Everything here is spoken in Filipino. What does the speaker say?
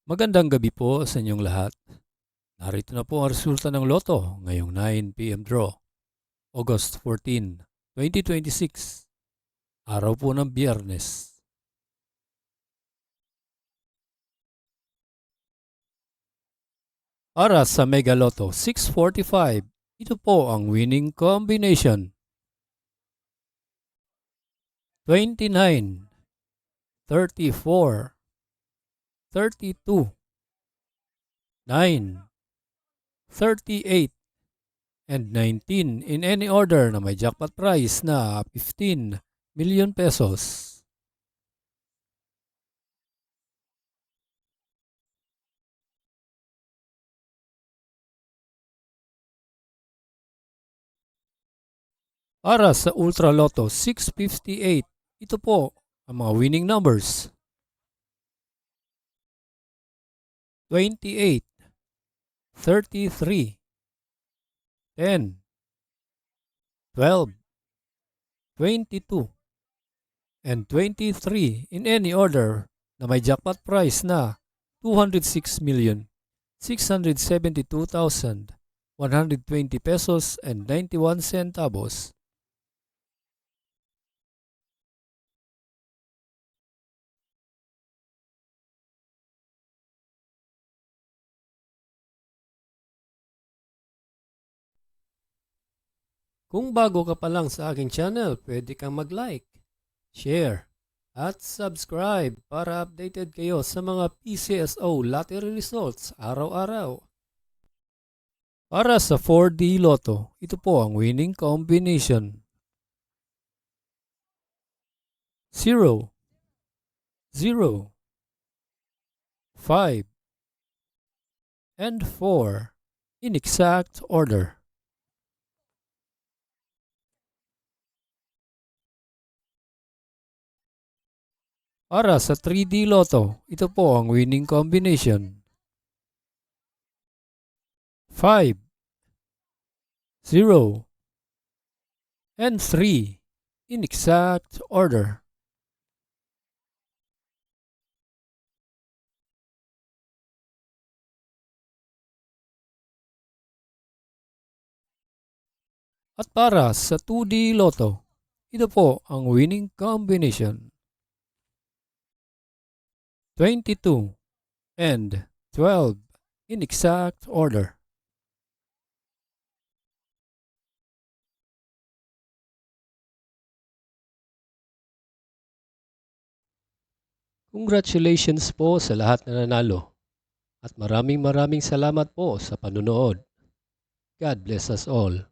Magandang gabi po sa inyong lahat. Narito na po ang resulta ng loto ngayong 9 p.m. draw, August 14, 2026, araw po ng Biyernes. Para sa Mega Lotto 645, ito po ang winning combination: 29, 34, 32, 9, 38, and 19 in any order na may jackpot prize na 15 million pesos. Para sa Ultra Lotto 658, ito po ang mga winning numbers: 28, 33, 10, 12, 22, and 23 in any order na may jackpot prize na 206,672,120 pesos and 91 centavos. Kung bago ka pa lang sa aking channel, pwede kang mag-like, share, at subscribe para updated kayo sa mga PCSO lottery results araw-araw. Para sa 4D Lotto, ito po ang winning combination: 0, 0, 5, and 4 in exact order. Para sa 3D Lotto, ito po ang winning combination: 5, 0, and 3 in exact order. At para sa 2D Lotto, ito po ang winning combination: 22 and 12 in exact order. Congratulations po sa lahat na nanalo at maraming salamat po sa panunood. God bless us all.